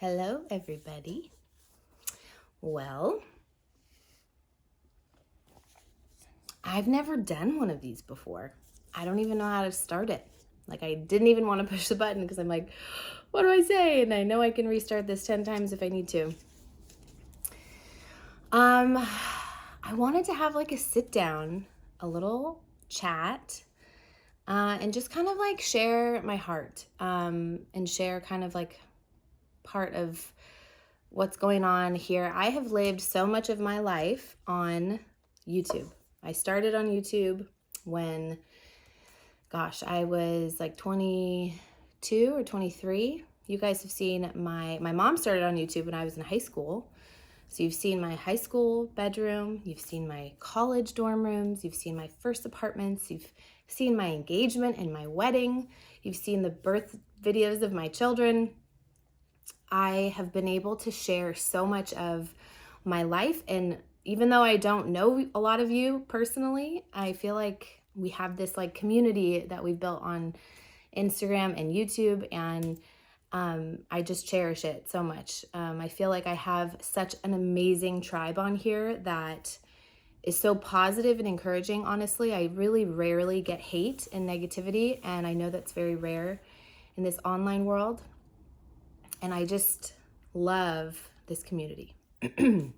Hello, everybody. Well, I've never done one of these before. I don't even know how to start it. Like, I didn't even want to push the button because I'm like, what do I say? And I know I can restart this 10 times if I need to. I wanted to have like a sit down, a little chat, and just kind of like share my heart, and share kind of like part of what's going on here. I have lived so much of my life on YouTube. I started on YouTube when, I was like 22 or 23. You guys have seen my mom started on YouTube when I was in high school. So you've seen my high school bedroom, you've seen my college dorm rooms, you've seen my first apartments, you've seen my engagement and my wedding, you've seen the birth videos of my children. I have been able to share so much of my life, and even though I don't know a lot of you personally, I feel like we have this like community that we've built on Instagram and YouTube, and I just cherish it so much. I feel like I have such an amazing tribe on here that is so positive and encouraging. Honestly, I really rarely get hate and negativity, and I know that's very rare in this online world. And I just love this community. Okay.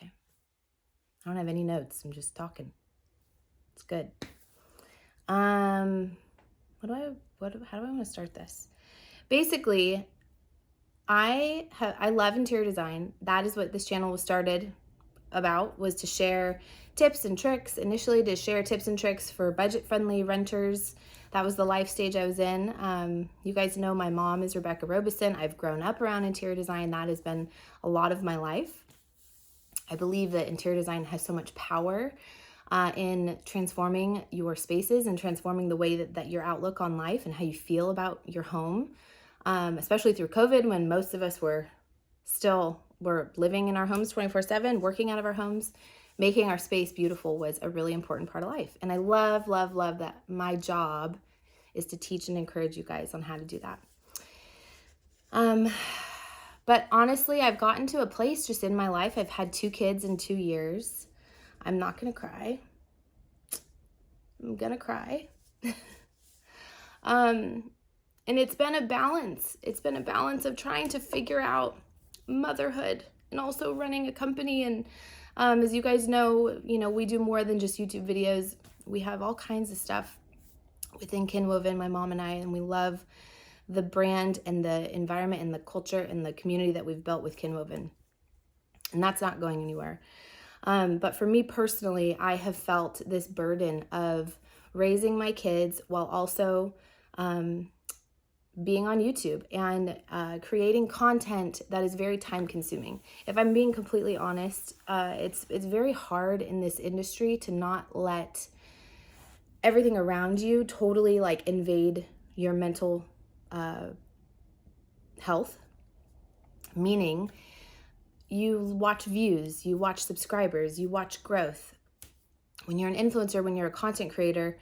I don't have any notes. I'm just talking. It's good. How do I want to start this? Basically, I love interior design. That is what this channel was started about, was to share tips and tricks. Initially, to share tips and tricks for budget-friendly renters. That was the life stage I was in. You guys know my mom is Rebecca Robeson. I've grown up around interior design. That has been a lot of my life. I believe that interior design has so much power in transforming your spaces and transforming the way that your outlook on life and how you feel about your home, especially through COVID, when most of us were living in our homes 24/7, working out of our homes. Making our space beautiful was a really important part of life. And I love, love, love that my job is to teach and encourage you guys on how to do that. But honestly, I've gotten to a place just in my life. I've had 2 kids in 2 years. I'm not going to cry. I'm going to cry. And it's been a balance. It's been a balance of trying to figure out motherhood and also running a company. And as you guys know, we do more than just YouTube videos. We have all kinds of stuff within Kinwoven, my mom and I, and we love the brand and the environment and the culture and the community that we've built with Kinwoven. And that's not going anywhere. But for me personally, I have felt this burden of raising my kids while also being on YouTube and creating content that is very time consuming. If I'm being completely honest, it's very hard in this industry to not let everything around you totally like invade your mental health. Meaning, you watch views, you watch subscribers, you watch growth. When you're an influencer, when you're a content creator,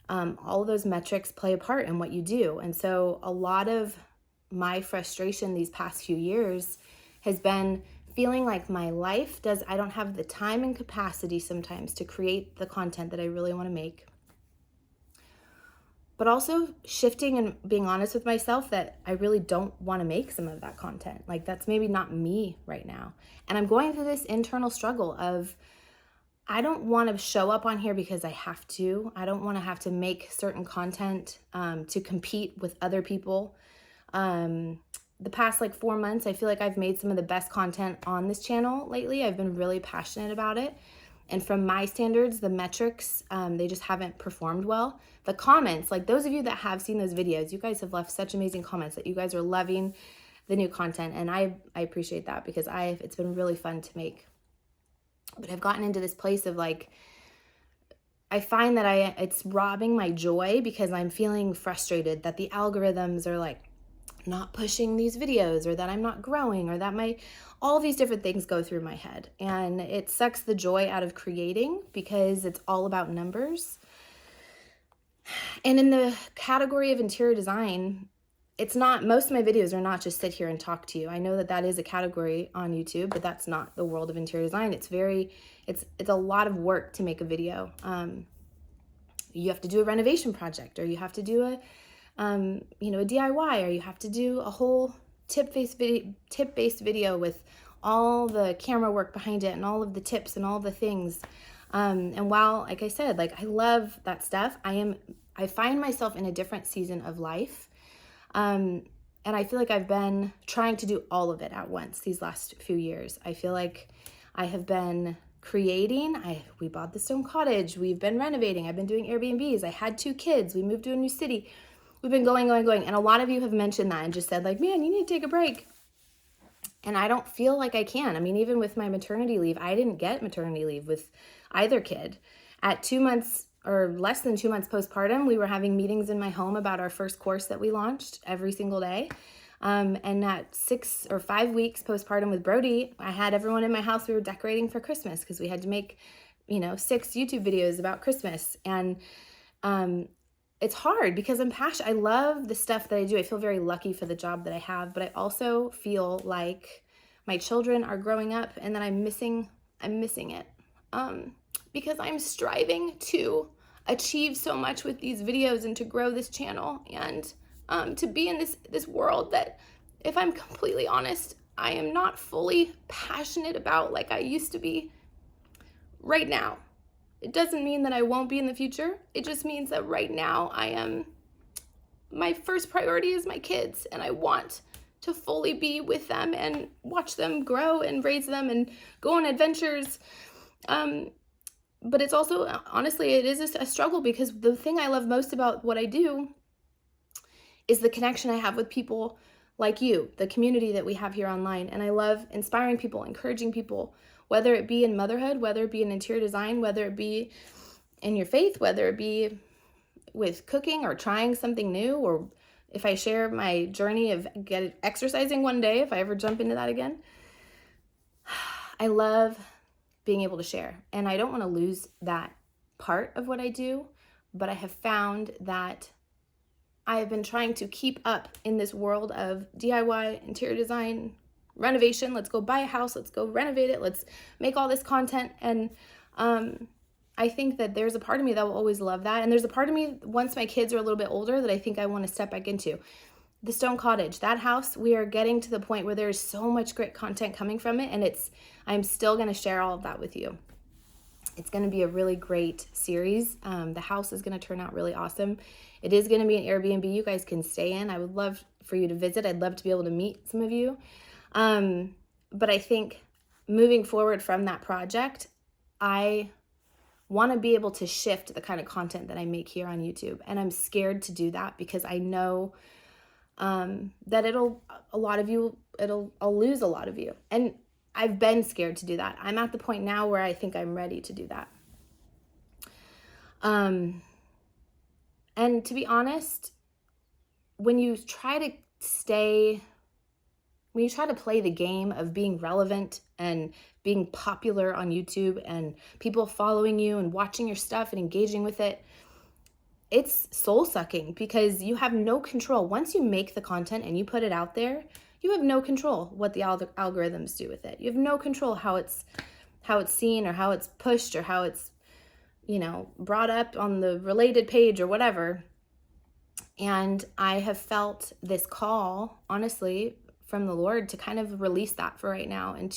all of those metrics play a part in what you do. And so a lot of my frustration these past few years has been feeling like my life I don't have the time and capacity sometimes to create the content that I really want to make. But also shifting and being honest with myself that I really don't want to make some of that content. Like, that's maybe not me right now. And I'm going through this internal struggle of, I don't want to show up on here because I have to. I don't want to have to make certain content to compete with other people. The past 4 months, I feel like I've made some of the best content on this channel lately. I've been really passionate about it. And from my standards, the metrics, they just haven't performed well. The comments, like those of you that have seen those videos, you guys have left such amazing comments that you guys are loving the new content. And I appreciate that because it's been really fun to make. But I've gotten into this place of I find that it's robbing my joy because I'm feeling frustrated that the algorithms are not pushing these videos, or that I'm not growing, or that all these different things go through my head. And it sucks the joy out of creating because it's all about numbers. And in the category of interior design, it's not, most of my videos are not just sit here and talk to you. I know that that is a category on YouTube, but that's not the world of interior design. It's a lot of work to make a video. You have to do a renovation project, or you have to do a DIY, or you have to do a whole tip-based video with all the camera work behind it and all of the tips and all the things. And while, like I said, like I love that stuff, I find myself in a different season of life. And I feel like I've been trying to do all of it at once these last few years. I feel like I have been creating. We bought the stone cottage. We've been renovating. I've been doing Airbnbs. I had 2 kids. We moved to a new city. We've been going. And a lot of you have mentioned that and just said like, man, you need to take a break. And I don't feel like I can. I mean, even with my maternity leave, I didn't get maternity leave with either kid. At 2 months or less than 2 months postpartum, we were having meetings in my home about our first course that we launched every single day. And at 6 or 5 weeks postpartum with Brody, I had everyone in my house. We were decorating for Christmas because we had to make, 6 YouTube videos about Christmas. And it's hard because I'm passionate. I love the stuff that I do. I feel very lucky for the job that I have, but I also feel like my children are growing up and that I'm missing it. Because I'm striving to achieve so much with these videos and to grow this channel and to be in this world that, if I'm completely honest, I am not fully passionate about like I used to be right now. It doesn't mean that I won't be in the future. It just means that right now my first priority is my kids, and I want to fully be with them and watch them grow and raise them and go on adventures. But it's also, honestly, it is a struggle because the thing I love most about what I do is the connection I have with people like you, the community that we have here online. And I love inspiring people, encouraging people, whether it be in motherhood, whether it be in interior design, whether it be in your faith, whether it be with cooking or trying something new, or if I share my journey of exercising one day, if I ever jump into that again. I love being able to share, and I don't want to lose that part of what I do, but I have found that I have been trying to keep up in this world of DIY, interior design, renovation. Let's go buy a house. Let's go renovate it. Let's make all this content. And I think that there's a part of me that will always love that. And there's a part of me, once my kids are a little bit older, that I think I want to step back into. The stone cottage, that house, we are getting to the point where there's so much great content coming from it. And I'm still going to share all of that with you. It's going to be a really great series. The house is going to turn out really awesome. It is going to be an Airbnb you guys can stay in. I would love for you to visit. I'd love to be able to meet some of you. But I think moving forward from that project, I want to be able to shift the kind of content that I make here on YouTube. And I'm scared to do that because I know that I'll lose a lot of you. And I've been scared to do that. I'm at the point now where I think I'm ready to do that. And to be honest, when you try to play the game of being relevant and being popular on YouTube and people following you and watching your stuff and engaging with it, it's soul sucking because you have no control. Once you make the content and you put it out there, you have no control what the algorithms do with it. You have no control how it's seen or how it's pushed or how it's, brought up on the related page or whatever. And I have felt this call, honestly, from the Lord to kind of release that for right now. And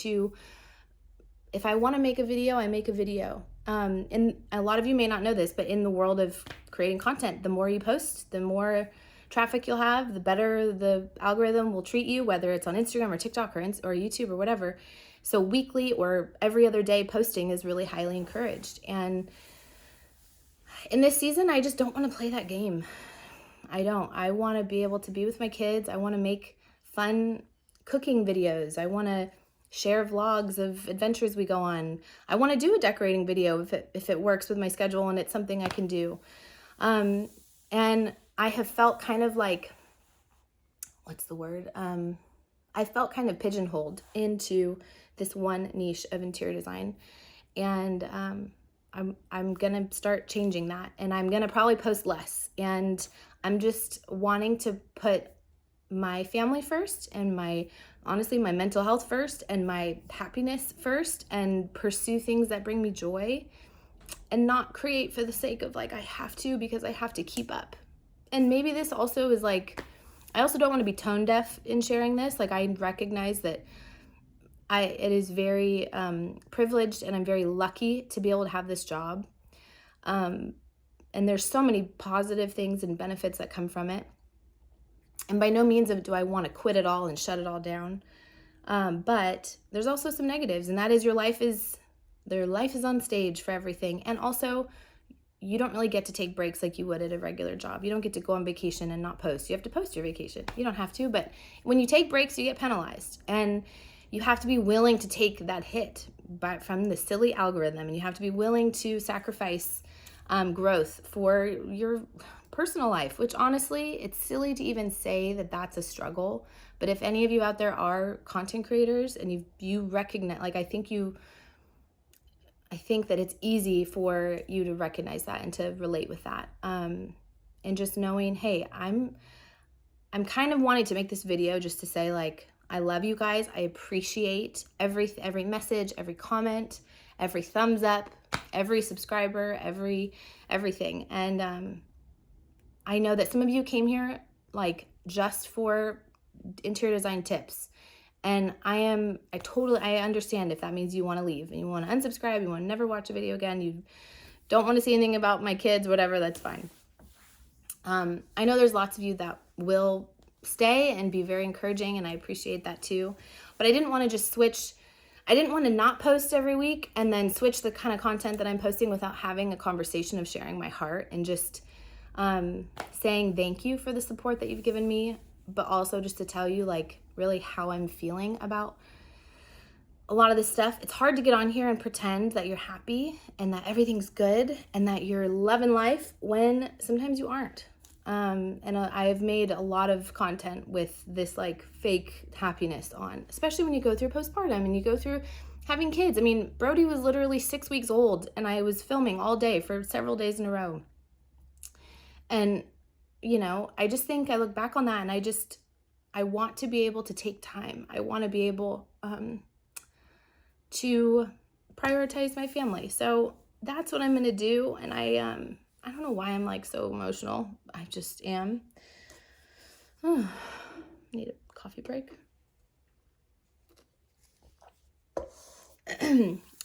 if I want to make a video, I make a video. And a lot of you may not know this, but in the world of creating content, the more you post, the more traffic you'll have, the better the algorithm will treat you, whether it's on Instagram or TikTok or YouTube or whatever. So weekly or every other day posting is really highly encouraged. And in this season, I just don't want to play that game. I don't. I want to be able to be with my kids. I want to make fun cooking videos. I want to share vlogs of adventures we go on. I want to do a decorating video if it works with my schedule and it's something I can do. And I have felt kind of like, what's the word? I felt kind of pigeonholed into this one niche of interior design. And I'm gonna start changing that, and I'm gonna probably post less. And I'm just wanting to put my family first, and honestly, my mental health first, and my happiness first, and pursue things that bring me joy, and not create for the sake of like, I have to, because I have to keep up. And maybe this also is like, I also don't want to be tone deaf in sharing this. Like, I recognize that it is very privileged, and I'm very lucky to be able to have this job. And there's so many positive things and benefits that come from it. And by no means do I want to quit it all and shut it all down. But there's also some negatives, and that is their life is on stage for everything. And also, you don't really get to take breaks like you would at a regular job. You don't get to go on vacation and not post. You have to post your vacation. You don't have to, but when you take breaks, you get penalized. And you have to be willing to take that hit from the silly algorithm, and you have to be willing to sacrifice growth for your personal life, which honestly, it's silly to even say that that's a struggle. But if any of you out there are content creators and you recognize, like, I think that it's easy for you to recognize that and to relate with that. And just knowing, hey, I'm kind of wanting to make this video just to say, like, I love you guys. I appreciate every message, every comment, every thumbs up, every subscriber, everything. And I know that some of you came here like just for interior design tips. And I understand if that means you want to leave and you want to unsubscribe, you want to never watch a video again, you don't want to see anything about my kids, whatever, that's fine. I know there's lots of you that will stay and be very encouraging, and I appreciate that too. But I didn't want to just switch. I didn't want to not post every week and then switch the kind of content that I'm posting without having a conversation of sharing my heart and just saying thank you for the support that you've given me, but also just to tell you, like, really how I'm feeling about a lot of this stuff. It's hard to get on here and pretend that you're happy and that everything's good and that you're loving life when sometimes you aren't. And I have made a lot of content with this like fake happiness on, especially when you go through postpartum and you go through having kids. I mean, Brody was literally 6 weeks old and I was filming all day for several days in a row. And, you know, I just think I look back on that and I want to be able to take time. I want to be able to prioritize my family. So that's what I'm going to do. And I don't know why I'm like so emotional. I just am. Need a coffee break.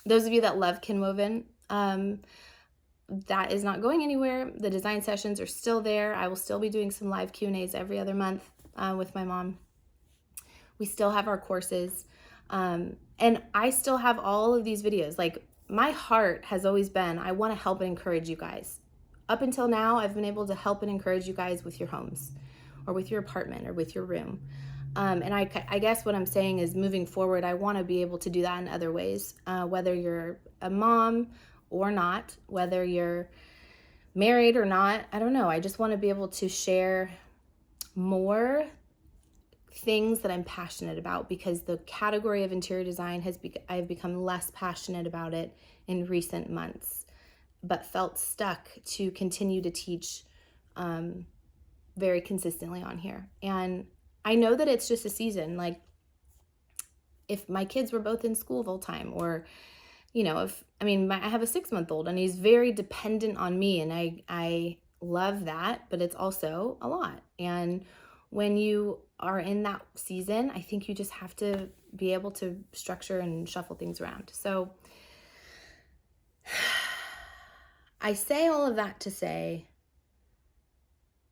Those of you that love Kinwoven, that is not going anywhere. The design sessions are still there. I will still be doing some live Q&As every other month with my mom. We still have our courses. And I still have all of these videos. Like, my heart has always been, I want to help and encourage you guys. Up until now, I've been able to help and encourage you guys with your homes or with your apartment or with your room. And I guess what I'm saying is, moving forward, I want to be able to do that in other ways, whether you're a mom or not, whether you're married or not. I don't know. I just want to be able to share more things that I'm passionate about, because the category of interior design I've become less passionate about it in recent months, but felt stuck to continue to teach very consistently on here. And I know that it's just a season. Like, if my kids were both in school full time, or, you know, I have a 6-month-old and he's very dependent on me, and I love that, but it's also a lot. And when you are in that season, I think you just have to be able to structure and shuffle things around. So I say all of that to say,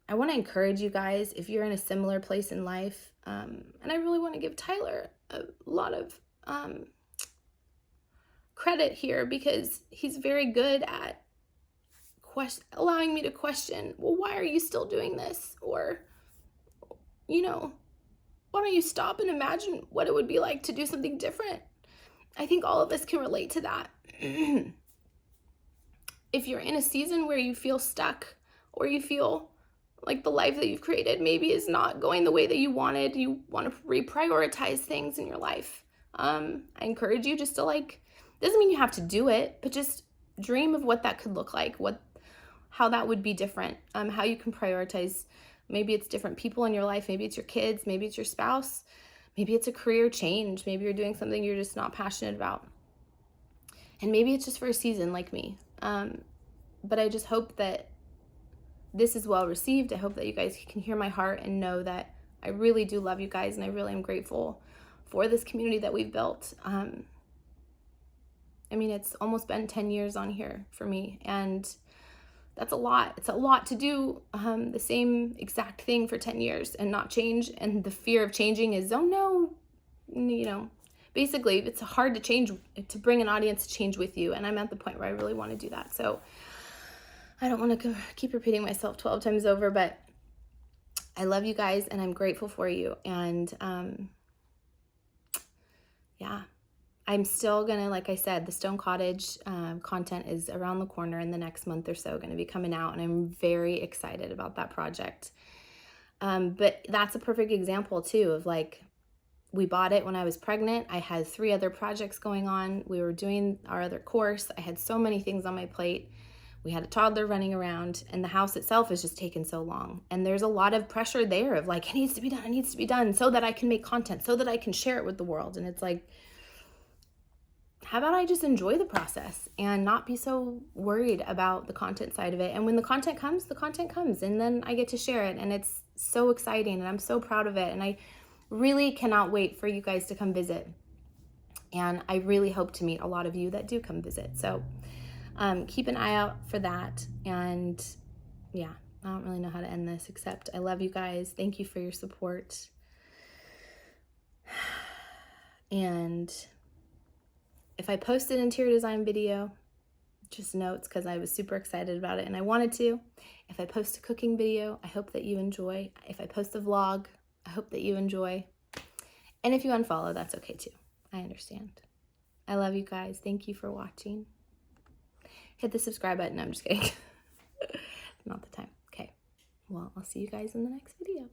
I want to encourage you guys, if you're in a similar place in life, and I really want to give Tyler a lot of credit here, because he's very good at allowing me to question, well, why are you still doing this? Or, you know, why don't you stop and imagine what it would be like to do something different? I think all of us can relate to that. If you're in a season where you feel stuck, or you feel like the life that you've created maybe is not going the way that you wanted, you want to reprioritize things in your life, I encourage you just to, like, doesn't mean you have to do it, but just dream of what that could look like, how that would be different, how you can prioritize. Maybe it's different people in your life. Maybe it's your kids. Maybe it's your spouse. Maybe it's a career change. Maybe you're doing something you're just not passionate about. And maybe it's just for a season like me. But I just hope that this is well received. I hope that you guys can hear my heart and know that I really do love you guys, and I really am grateful for this community that we've built. I mean, it's almost been 10 years on here for me, and that's a lot. It's a lot to do the same exact thing for 10 years and not change. And the fear of changing is, oh no, basically it's hard to change, to bring an audience to change with you. And I'm at the point where I really want to do that. So I don't want to keep repeating myself 12 times over, but I love you guys and I'm grateful for you. And yeah, I'm still gonna, like I said, the Stone Cottage content is around the corner in the next month or so, going to be coming out, and I'm very excited about that project. But that's a perfect example too of like, we bought it when I was pregnant. I had 3 other projects going on. We were doing our other course. I had so many things on my plate. We had a toddler running around, and the house itself has just taken so long. And there's a lot of pressure there of like, it needs to be done so that I can make content, so that I can share it with the world. And it's like, how about I just enjoy the process and not be so worried about the content side of it? And when the content comes, and then I get to share it, and it's so exciting, and I'm so proud of it. And I really cannot wait for you guys to come visit. And I really hope to meet a lot of you that do come visit. So keep an eye out for that. And yeah, I don't really know how to end this, except I love you guys. Thank you for your support. And if I post an interior design video, just know it's because I was super excited about it and I wanted to. If I post a cooking video, I hope that you enjoy. If I post a vlog, I hope that you enjoy. And if you unfollow, that's okay too. I understand. I love you guys. Thank you for watching. Hit the subscribe button. I'm just kidding. Not the time. Okay. Well, I'll see you guys in the next video.